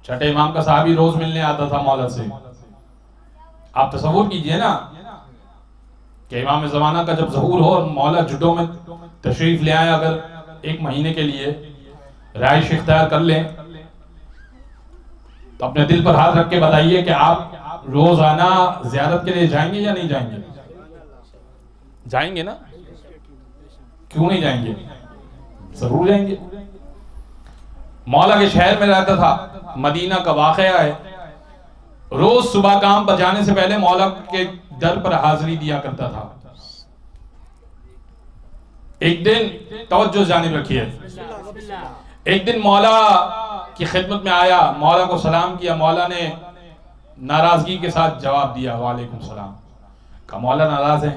छठे इमाम का साहबी रोज मिलने आता था मौला से। आप तसव्वुर कीजिए ना कि इमाम ज़माना का जब ज़हूर हो और मौला जुडो में तशरीफ ले आए, अगर एक महीने के लिए राइश इख्तियार कर लें, तो अपने दिल पर हाथ रख के बताइए कि आप रोजाना ज़ियारत के लिए जाएंगे या नहीं जाएंगे? जाएंगे ना? क्यों नहीं जाएंगे? जरूर जाएंगे। मौला के शहर में रहता था, मदीना का वाक़या है। रोज सुबह काम पर जाने से पहले मौला के दर पर हाजिरी दिया करता था। एक दिन तवज्जो जानिब रखिए, एक दिन मौला की खिदमत में आया, मौला को सलाम किया। मौला ने नाराजगी के साथ जवाब दिया, वालेकुम सलाम। कहा मौला नाराज है?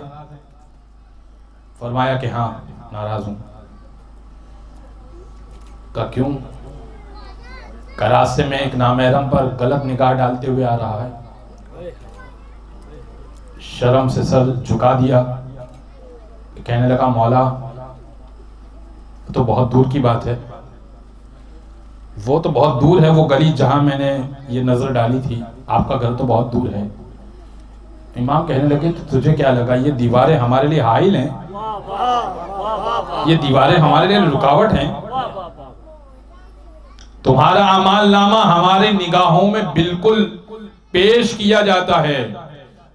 फरमाया कि हाँ नाराज हूं। कहा क्यों? का रास्ते में एक नामहरम पर गलत निगाह डालते हुए आ रहा है। शर्म से सर झुका दिया। कहने लगा मौला तो बहुत दूर की बात है, वो तो बहुत दूर है, वो गली जहां मैंने ये नजर डाली थी, आपका घर तो बहुत दूर है। इमाम कहने लगे तो तुझे क्या लगा ये दीवारें हमारे लिए हाइल हैं? ये दीवारें हमारे लिए रुकावट हैं? तुम्हारा अमाल नामा हमारे निगाहों में बिल्कुल पेश किया जाता है,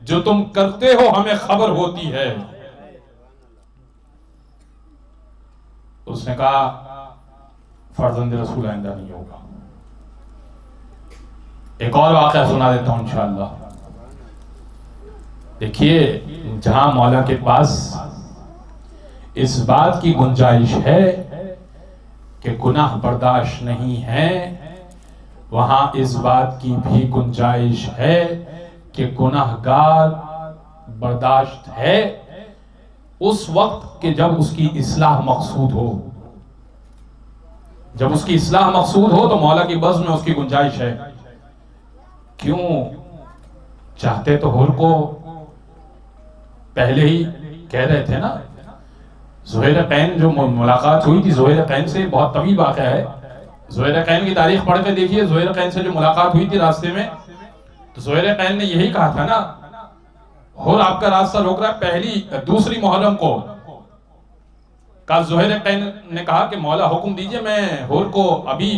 जो तुम करते हो हमें खबर होती है। उसने कहा फर्जंद रसूल आइंदा नहीं होगा। एक और वाक़या सुना देता हूं इंशाअल्लाह। देखिए, जहां मौला के पास इस बात की गुंजाइश है कि गुनाह बर्दाश्त नहीं है, वहां इस बात की भी गुंजाइश है कि गुनाहगार बर्दाश्त है उस वक्त कि जब उसकी इस्लाह मकसूद हो। जब उसकी इस्लाह मकसूद हो तो मौला की बज़्म में उसकी गुंजाइश है। क्यों? चाहते तो हुर को पहले ही कह रहे थे ना। ज़ुहैर कैन जो मुलाकात हुई थी ज़ुहैर कैन से, बहुत तवील वाक़या है। ज़ुहैर कैन की तारीख पढ़ के देखिए, ज़ुहैर कैन से जो मुलाकात हुई थी रास्ते में, तो ज़ुहैर कैन ने यही कहा था ना, हुर आपका रास्ता रोक रहा है। दूसरी मुहर्रम को कल ज़ुहैर कैन ने कहा कि मौला हुक्म दीजिए, मैं हुर को अभी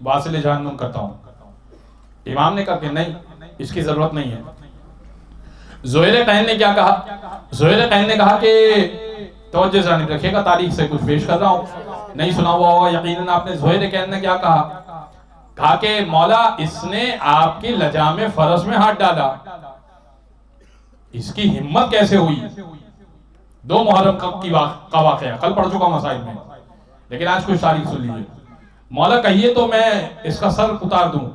वासिल जहन्नम करता हूं। इमाम ने कहा कि नहीं, इसकी जरूरत नहीं है। ज़ुहैर कैन ने क्या कहा? ज़ुहैर कैन ने कहा कि तवज्जो जानिब रखिएगा, तारीख से कुछ पेश कर रहा हूं, नहीं सुना हुआ होगा यकीनन आपने। ज़ुहैर कैन ने क्या कहा? कहा कि मौला इसने आपकी लजाम फरस में हाथ डाला, इसकी हिम्मत कैसे हुई? 2 मुहर्रम का वाक़या कल पढ़ चुका मसाइल में, लेकिन आज कुछ तारीख सुन लीजिए। मौला कहिए तो मैं इसका सर उतार दूं।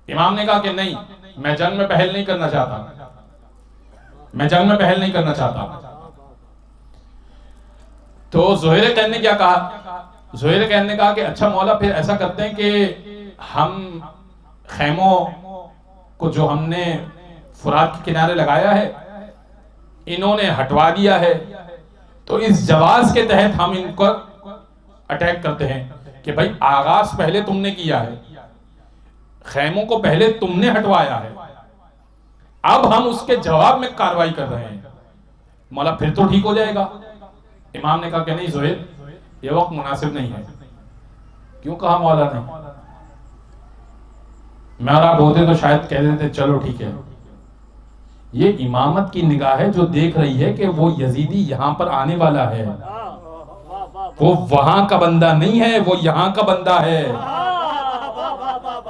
इमाम ने कहा कि नहीं, मैं जंग में पहल नहीं करना चाहता, मैं जंग में पहल नहीं करना चाहता। तो ज़ुहैर कैन ने क्या कहा? ज़ुहैर कैन ने कहा कि अच्छा मौला, फिर ऐसा करते हैं कि हम खैमों को जो हमने फुरात के किनारे लगाया है, इन्होंने हटवा दिया है, तो इस जवाज के तहत हम इनको अटैक करते हैं कि भाई आगाज पहले तुमने किया है, खैमों को पहले तुमने हटवाया है, अब हम उसके जवाब में कार्रवाई कर रहे हैं। मौला फिर तो ठीक हो जाएगा। इमाम ने कहा कि नहीं ज़ुहैर, ये वक्त मुनासिब नहीं है। क्यों कहा मौला ने? मैं और आप होते तो शायद कह देते चलो ठीक है। ये इमामत की निगाह है जो देख रही है कि वो यजीदी यहां पर आने वाला है, वो वहां का बंदा नहीं है, वो यहां का बंदा है।